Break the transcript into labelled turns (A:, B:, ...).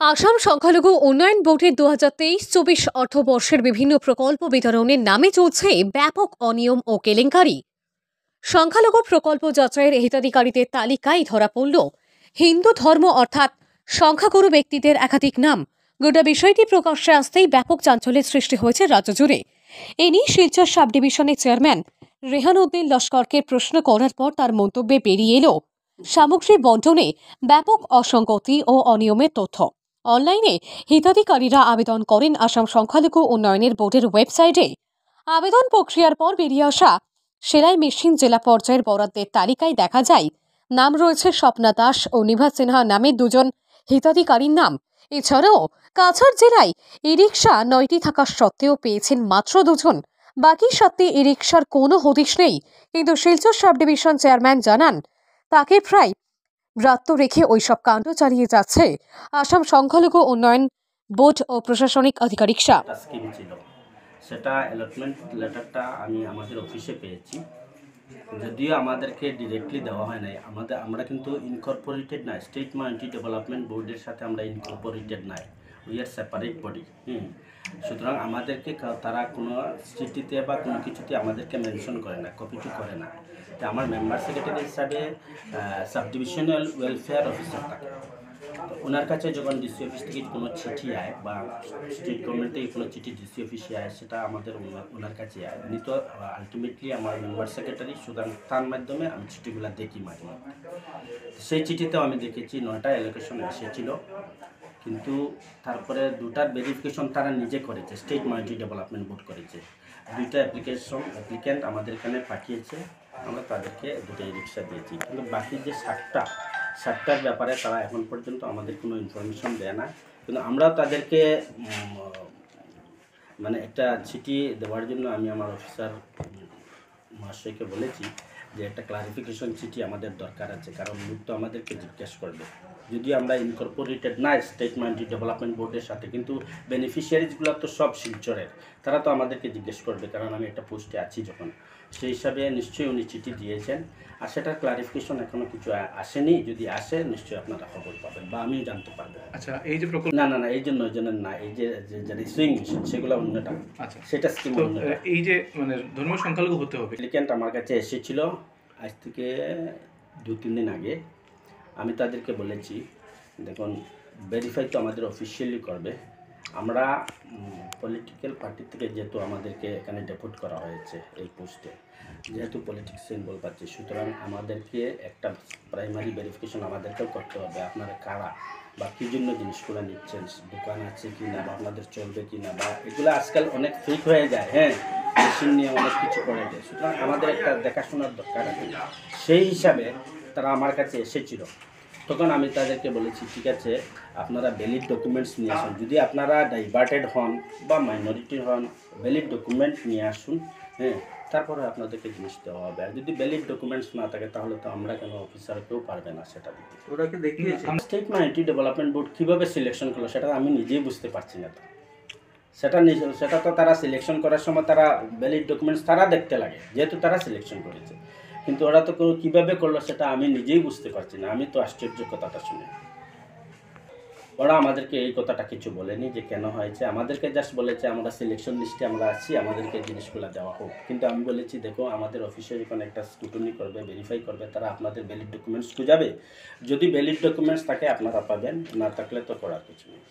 A: আসাম সংখ্যালঘু উন্নয়ন বোর্ডের 2023-24 অর্থবর্ষের বিভিন্ন প্রকল্প বিতরণের নামে চলছে ব্যাপক অনিয়ম ও কেলেঙ্কারি। সংখ্যালঘু প্রকল্প যাচাইয়ের হিতাধিকারীদের তালিকায় ধরা পড়ল হিন্দু ধর্ম অর্থাৎ সংখ্যাগুরু ব্যক্তিদের একাধিক নাম। গোটা বিষয়টি প্রকাশ্যে আসতেই ব্যাপক চাঞ্চল্যের সৃষ্টি হয়েছে রাজ্য জুড়ে। এ নিয়ে শিলচর সাব ডিভিশনের চেয়ারম্যান রেহান উদ্দিন লস্করকে প্রশ্ন করার পর তার মন্তব্যে বেরিয়ে এলো সামগ্রী বন্টনে ব্যাপক অসঙ্গতি ও অনিয়মের তথ্য। অনলাইনে হিতাধিকারীরা আবেদন করেন আসাম সংখ্যালঘু উন্নয়নের বোর্ডের ওয়েবসাইটে। আবেদন প্রক্রিয়ার পর বেরিয়ে আসা সেলাই মেশিন জেলা পর্যায়ের বরাদ্দের তালিকায় দেখা যায় নাম রয়েছে স্বপ্না দাস ও নিভা সিনহা নামে দুজন হিতাধিকারীর নাম। এছাড়াও কাছাড় জেলায় ই রিক্সা 9টি থাকা সত্ত্বেও পেয়েছেন মাত্র 2 জন। বাকি 7টি ই রিক্সার কোনো হদিশ নেই। কিন্তু শিলচর সাব ডিভিশন চেয়ারম্যান জানান তাকে প্রায় ব্রাত্য রেখে ওইসব কাণ্ড চালিয়ে যাচ্ছে আসাম সংখ্যালঘু উন্নয়ন বোর্ড ও প্রশাসনিক আধিকারিকরা।
B: স্কিম ছিল, সেটা অ্যালটমেন্ট লেটারটা আমি আমাদের অফিসে পেয়েছি, যদিও আমাদেরকে ডিরেক্টলি দেওয়া হয় নাই। আমরা কিন্তু ইনকর্পোরেটেড নাই, স্টেট মাইনরিটি ডেভেলপমেন্ট বোর্ডের সাথে আমরা ইনকর্পোরেটেড নাই, উই আর সেপারেট বডি। সুতরাং আমাদেরকে তারা কোনো চিঠিতে বা কোনো কিছুতে আমাদেরকে মেনশন করে না, কপিটি করে না। তো আমার মেম্বার সেক্রেটারি হিসাবে সাব ডিভিশনাল ওয়েলফেয়ার অফিসার থাকে, তো ওনার কাছে যখন ডিসি অফিস থেকে কোনো চিঠি আয় বা স্টেট গভর্নমেন্ট থেকে কোনো চিঠি ডিসি অফিসে আয়, সেটা আমাদের ওনার কাছে আয়। উনি তো আলটিমেটলি আমার মেম্বার সেক্রেটারি, সুতরাং তার মাধ্যমে আমি চিঠিগুলো দেখি মাঝে মধ্যে। সেই চিঠিতেও আমি দেখেছি 9টা অ্যালোকেশন এসেছিল, কিন্তু তারপরে 2টার ভেরিফিকেশন তারা নিজে করেছে, স্টেট মাইনরিটি ডেভেলপমেন্ট বোর্ড করেছে। 2টা অ্যাপ্লিক্যান্ট আমাদের এখানে পাঠিয়েছে, আমরা তাদেরকে 2টা রিক্সা দিয়েছি। কিন্তু বাকি যে 7টার ব্যাপারে তারা এখন পর্যন্ত আমাদের কোনো ইনফরমেশন দেয় না। কিন্তু আমরাও তাদেরকে মানে একটা চিঠি দেওয়ার জন্য আমি আমার অফিসার মহাশয়কে বলেছি যে একটা ক্লারিফিকেশন চিঠি আমাদের দরকার আছে, কারণ লোক তো আমাদেরকে জিজ্ঞেস করবে। যদি আমরা ইনকর্পোরেটেড না স্টেট মাইনরিটি ডেভেলপমেন্ট বোর্ডের সাথে, কিন্তু বেনিফিশিয়ারিজগুলো তো সব শিলচরের, তারা তো আমাদেরকে জিজ্ঞেস করবে, কারণ আমি একটা পোস্টে আছি যখন। সেই হিসাবে নিশ্চয়ই উনি চিঠি দিয়েছেন, আর সেটার ক্লারিফিকেশন এখনও কিছু আসেনি। যদি আসে নিশ্চয়ই আপনারা খবর পাবেন বা আমিও জানতে পারবো।
C: আচ্ছা, এই যে প্রকল্প
B: না, এই জন্য না, এই যে সুইং মেশিন সেগুলো অন্যটা।
C: আচ্ছা,
B: সেটা স্কিম অন্যটা।
C: এই যে মানে ধর্মীয় সংখ্যালঘু হতে হবে,
B: অ্যাপ্লিক্যান্ট আমার কাছে এসেছিল আজ থেকে 2-3 দিন আগে। আমি তাদেরকে বলেছি, দেখুন ভেরিফাই তো আমাদের অফিসিয়ালি করবে। আমরা পলিটিক্যাল পার্টি থেকে যেহেতু আমাদেরকে এখানে ডেপুট করা হয়েছে এই পোস্টে, যেহেতু পলিটিক্স ইনভলভ আছে, সুতরাং আমাদেরকে একটা প্রাইমারি ভেরিফিকেশন আমাদেরকেও করতে হবে। আপনারা কারা বা কী জন্য জিনিসগুলো নিচ্ছেন, দোকান আছে কি না, বা আপনাদের চলবে কি না, বা এগুলো আজকাল অনেক ফেক হয়ে যায়। মেশিন নিয়ে অনেক কিছু করে দেয়, সুতরাং আমাদের একটা দেখাশোনার দরকার আছে। সেই হিসাবে তারা আমার কাছে এসেছিল। তখন আমি তাদেরকে বলেছি, ঠিক আছে, আপনারা ভ্যালিড ডকুমেন্টস নিয়ে আসুন। যদি আপনারা ডাইভার্টেড হন বা মাইনরিটি হন, ভ্যালিড ডকুমেন্ট নিয়ে আসুন, তারপরে আপনাদেরকে জিনিস দেওয়া হবে। আর যদি ভ্যালিড ডকুমেন্টস না থাকে, তাহলে তো আমরা কেন অফিসার কেউ পারবে না সেটা দিতে।
D: ওটাকে দেখিয়েছে
B: স্টেট মাইনরিটি ডেভেলপমেন্ট বোর্ড কীভাবে সিলেকশন করলো সেটা আমি নিজেই বুঝতে পারছি না। সেটা তো তারা সিলেকশন করার সময় তারা ভ্যালিড ডকুমেন্টস তারা দেখতে লাগে, যেহেতু তারা সিলেকশন করেছে। কিন্তু ওরা তো কীভাবে করলো সেটা আমি নিজেই বুঝতে পারছি না। আমি তো আশ্চর্য কথাটা শুনে। ওরা আমাদেরকে এই কথাটা কিছু বলেনি যে কেন হয়েছে, আমাদেরকে জাস্ট বলেছে আমরা সিলেকশন লিস্টে আমরা আছি, আমাদেরকে জিনিসগুলো দেওয়া হোক। কিন্তু আমি বলেছি, দেখো আমাদের অফিসে যখন একটা স্ক্রুটনি করবে, ভেরিফাই করবে, তারা আপনাদের ভ্যালিড ডকুমেন্টস খুঁজাবে। যদি ভ্যালিড ডকুমেন্টস থাকে আপনারা পাবেন, না থাকলে তো করার কিছু নেই।